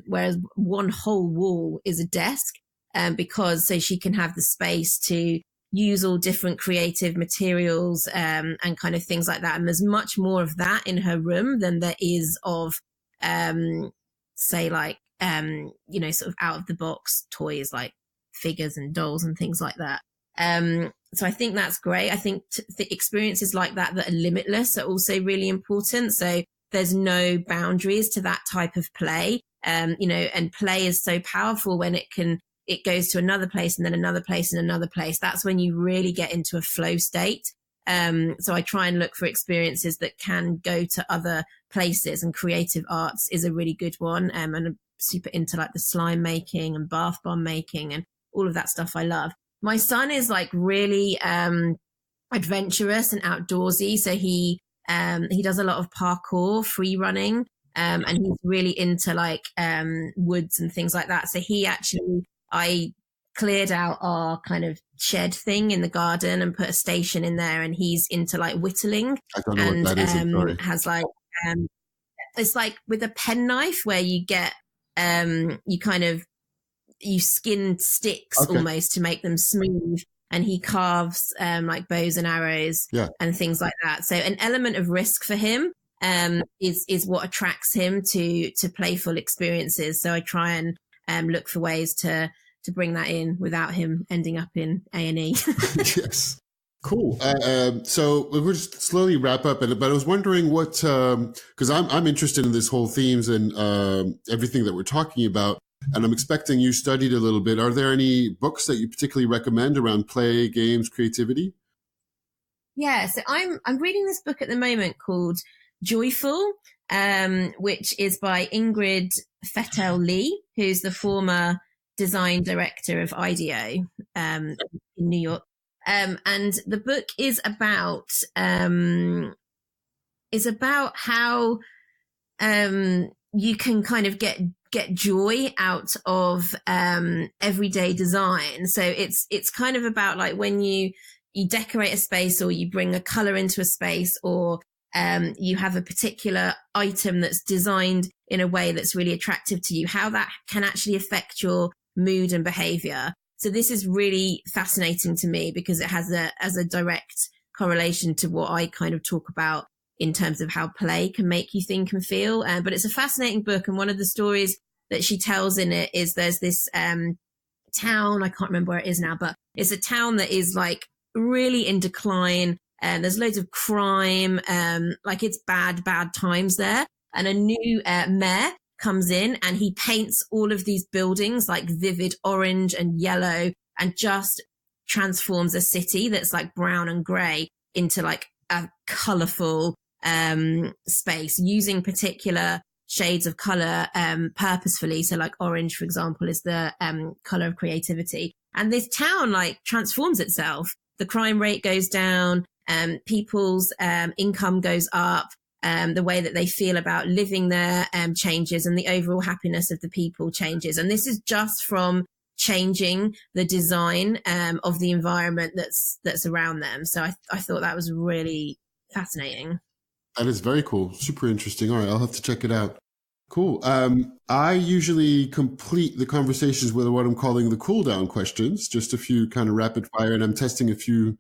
whereas one whole wall is a desk, because so she can have the space to use all different creative materials and kind of things like that. And there's much more of that in her room than there is of, say, like, sort of out of the box toys like figures and dolls and things like that. So I think that's great. I think the experiences like that are limitless are also really important. So there's no boundaries to that type of play. And play is so powerful when it goes to another place and then another place and another place. That's when you really get into a flow state. So I try and look for experiences that can go to other places, and creative arts is a really good one. And I'm super into like the slime making and bath bomb making and all of that stuff I love. My son is like really adventurous and outdoorsy. So he does a lot of parkour, free running, and he's really into like woods and things like that. So I cleared out our kind of shed thing in the garden and put a station in there, and he's into like whittling. I don't know what that is. I'm sorry. Has like it's like with a penknife where you get you skin sticks almost to make them smooth, and he carves like bows and arrows and things like that. So an element of risk for him is what attracts him to playful experiences. So I try and look for ways to bring that in without him ending up in A&E. Yes. Cool. So we'll just slowly wrap up, but I was wondering what, because I'm interested in this whole themes and everything that we're talking about, and I'm expecting you studied a little bit. Are there any books that you particularly recommend around play, games, creativity? Yeah, so I'm reading this book at the moment called Joyful, which is by Ingrid Fettel-Lee, who's the former design director of IDEO in New York. And the book is about how you can kind of get joy out of everyday design. So it's kind of about like when you decorate a space, or you bring a color into a space, or you have a particular item that's designed in a way that's really attractive to you, how that can actually affect your mood and behavior. So this is really fascinating to me because it has a direct correlation to what I kind of talk about in terms of how play can make you think and feel. But it's a fascinating book. And one of the stories that she tells in it is there's this town, I can't remember where it is now, but it's a town that is like really in decline. And there's loads of crime, like it's bad times there. And a new mayor comes in and he paints all of these buildings like vivid orange and yellow and just transforms a city that's like brown and grey into like a colourful space using particular shades of colour purposefully. So like orange, for example, is the colour of creativity. And this town like transforms itself. The crime rate goes down, people's income goes up, the way that they feel about living there changes, and the overall happiness of the people changes. And this is just from changing the design of the environment that's around them. So I thought that was really fascinating. That is very cool. Super interesting. All right, I'll have to check it out. Cool. I usually complete the conversations with what I'm calling the cool down questions, just a few kind of rapid fire, and I'm testing a few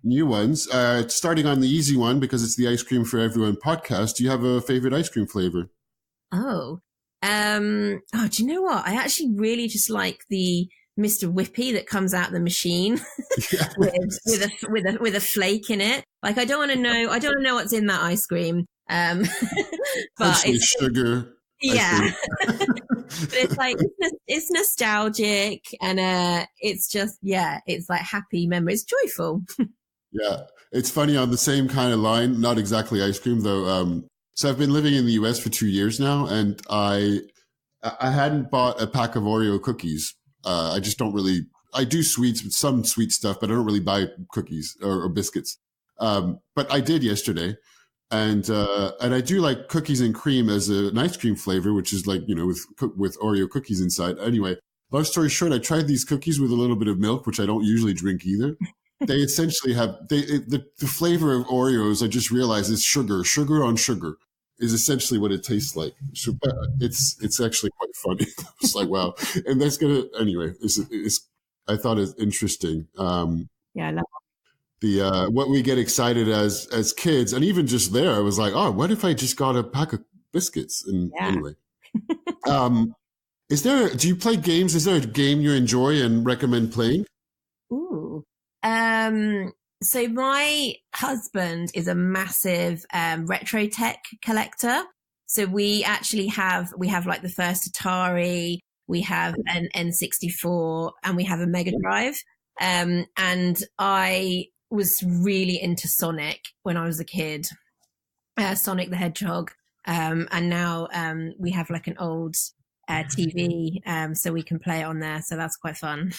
new ones. Starting on the easy one, because it's the Ice Cream for Everyone podcast. Do you have a favorite ice cream flavor? Do you know what? I actually really just like the Mr. Whippy that comes out the machine Yes. with a flake in it. Like I don't want to know what's in that ice cream. But it's sugar. Yeah. But it's like it's nostalgic and it's just it's like happy memories, joyful. Yeah. It's funny, on the same kind of line, not exactly ice cream though. So I've been living in the US for 2 years now, and I hadn't bought a pack of Oreo cookies. I just don't really, I do sweets, some sweet stuff, but I don't really buy cookies or biscuits. But I did yesterday. And I do like cookies and cream as an ice cream flavor, which is like, with Oreo cookies inside. Anyway, long story short, I tried these cookies with a little bit of milk, which I don't usually drink either. They essentially have, the flavor of Oreos, I just realized, is sugar on sugar is essentially what it tastes like. So it's actually quite funny. It's like, wow. And that's anyway, I thought it's interesting. Yeah, I love what we get excited as kids, and even just there, I was like, oh, what if I just got a pack of biscuits? And anyway, do you play games? Is there a game you enjoy and recommend playing? Ooh. So my husband is a massive retro tech collector. So we actually have like the first Atari, we have an N64, and we have a Mega Drive. And I was really into Sonic when I was a kid, Sonic the Hedgehog. And now we have like an old TV, so we can play it on there. So that's quite fun.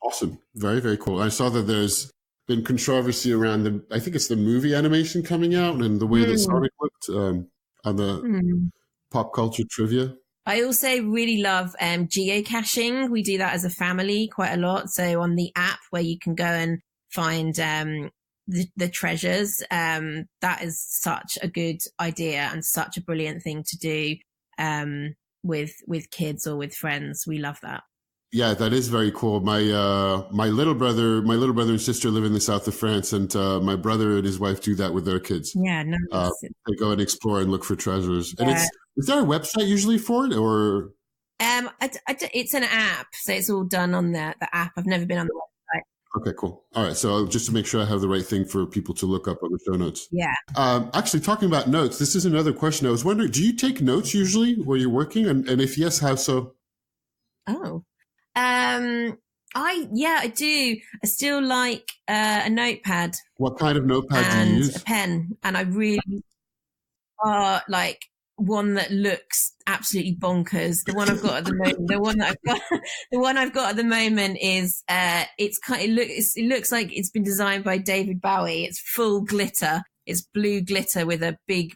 Awesome. Very, very cool. I saw that there's been controversy around I think it's the movie animation coming out and the way that Sonic looked on the pop culture trivia. I also really love geocaching. We do that as a family quite a lot. So on the app where you can go and find the treasures, that is such a good idea and such a brilliant thing to do with kids or with friends. We love that. Yeah, that is very cool. My little brother and sister live in the south of France, and my brother and his wife do that with their kids. Yeah, nice. They go and explore and look for treasures. And is there a website usually for it, or? It's an app, so it's all done on the app. I've never been on the website. Okay, cool. All right, so just to make sure I have the right thing for people to look up on the show notes. Yeah. Actually, talking about notes, this is another question. I was wondering, do you take notes usually where you're working, and if yes, how so? Oh. I do. I still like a notepad. What kind of notepad do you use? A pen. And I really like one that looks absolutely bonkers. The one I've got at the moment, the one I've got at the moment is it looks like it's been designed by David Bowie. It's full glitter. It's blue glitter with a big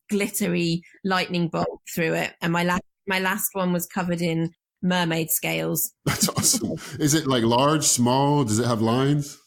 glittery lightning bolt through it. And my last one was covered in mermaid scales. That's awesome. Is it like large, small? Does it have lines?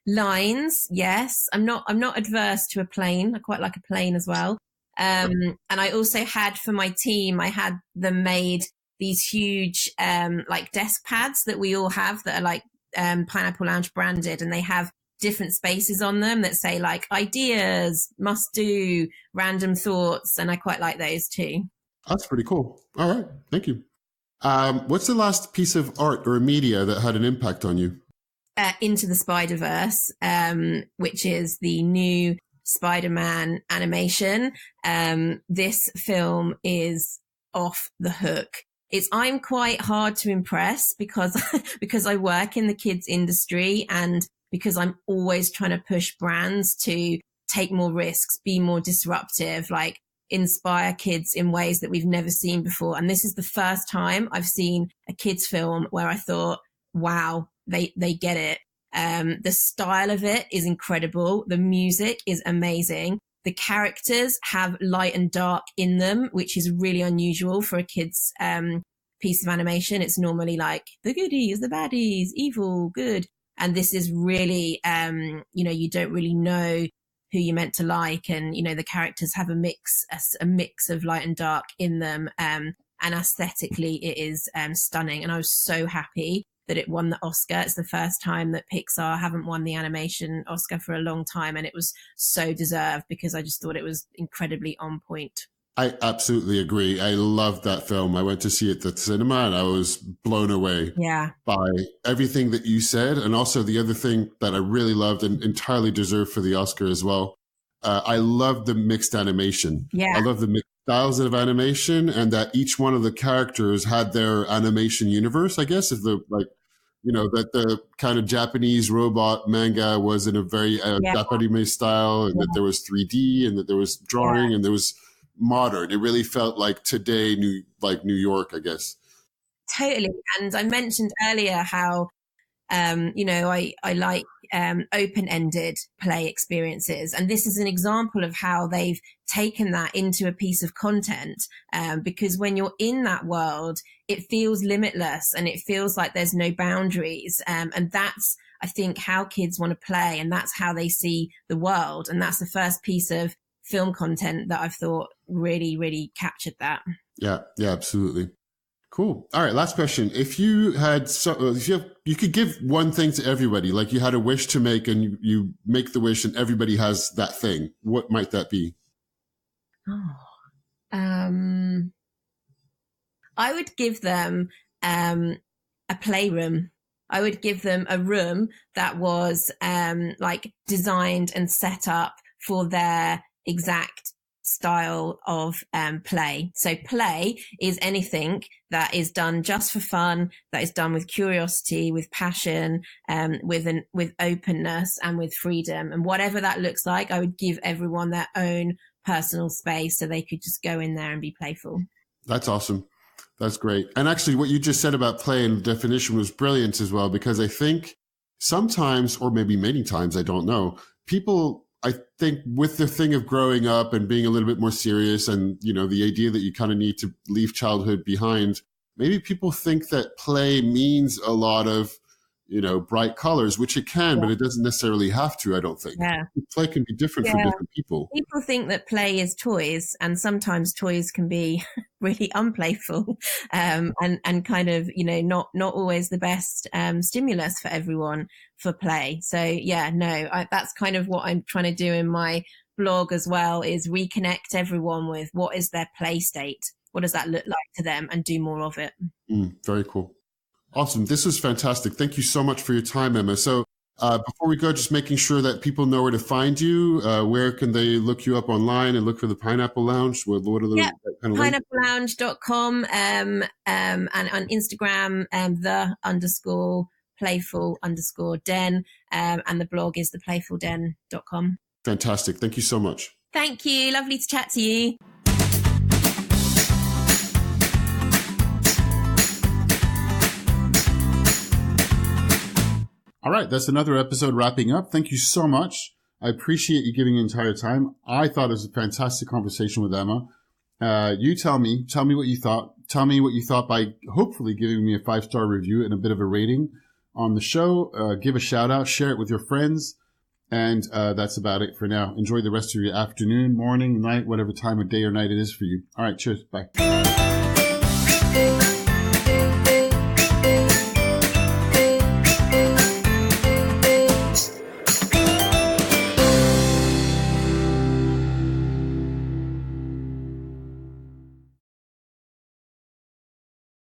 Lines, yes. I'm not adverse to a plane. I quite like a plane as well. And I also had for my team, I had them made these huge like desk pads that we all have that are like Pineapple Lounge branded, and they have different spaces on them that say like ideas, must do, random thoughts, and I quite like those too. That's pretty cool. All right, thank you. What's the last piece of art or media that had an impact on you? Into the Spider-Verse, which is the new Spider-Man animation. This film is off the hook. I'm quite hard to impress because because I work in the kids industry, and because I'm always trying to push brands to take more risks, be more disruptive, like inspire kids in ways that we've never seen before. And this is the first time I've seen a kids film where I thought, wow, they get it. The style of it is incredible. The music is amazing. The characters have light and dark in them, which is really unusual for a kid's piece of animation. It's normally like the goodies, the baddies, evil, good. And this is really, you don't really know who you're meant to like. And, the characters have a mix of light and dark in them. And aesthetically, it is stunning. And I was so happy that it won the Oscar. It's the first time that Pixar haven't won the animation Oscar for a long time. And it was so deserved because I just thought it was incredibly on point. I absolutely agree. I loved that film. I went to see it at the cinema and I was blown away by everything that you said. And also the other thing that I really loved and entirely deserved for the Oscar as well. I loved the mixed animation. Yeah. I love the mixed styles of animation, and that each one of the characters had their animation universe, I guess, that the kind of Japanese robot manga was in a very Japanese style, and that there was 3D, and that there was drawing, and there was modern. It really felt like today, New York, I guess. Totally. And I mentioned earlier how, I like open-ended play experiences. And this is an example of how they've taken that into a piece of content, because when you're in that world, it feels limitless and it feels like there's no boundaries. And that's, I think, how kids want to play, and that's how they see the world. And that's the first piece of film content that I've thought really, really captured that. Yeah, absolutely. Cool. All right, last question. If you had, you could give one thing to everybody, like you had a wish to make, and you make the wish, and everybody has that thing. What might that be? I would give them a playroom. I would give them a room that was like designed and set up for their exact style of play. So play is anything that is done just for fun, that is done with curiosity, with passion, with openness and with freedom. And whatever that looks like, I would give everyone their own personal space so they could just go in there and be playful. That's awesome. That's great. And actually what you just said about play and definition was brilliant as well, because I think sometimes, or maybe many times, I don't know, people, I think with the thing of growing up and being a little bit more serious, and, the idea that you kind of need to leave childhood behind, maybe people think that play means a lot of, bright colors, which it can, but it doesn't necessarily have to, I don't think. Yeah. Play can be different for different people. People think that play is toys, and sometimes toys can be really unplayful, and kind of, not always the best stimulus for everyone for play. So that's kind of what I'm trying to do in my blog as well, is reconnect everyone with what is their play state, what does that look like to them, and do more of it. Very cool. Awesome. This was fantastic. Thank you so much for your time, Emma. So before we go, just making sure that people know where to find you. Where can they look you up online and look for the Pineapple Lounge? What are the kind of pineapplelounge.com and on Instagram, _playful_den, and the blog is theplayfulden.com. Fantastic. Thank you so much. Thank you. Lovely to chat to you. All right, that's another episode wrapping up. Thank you so much. I appreciate you giving the entire time. I thought it was a fantastic conversation with Emma. You tell me what you thought. Tell me what you thought by hopefully giving me a 5-star review and a bit of a rating on the show. Give a shout out, share it with your friends. And that's about it for now. Enjoy the rest of your afternoon, morning, night, whatever time of day or night it is for you. All right, cheers. Bye.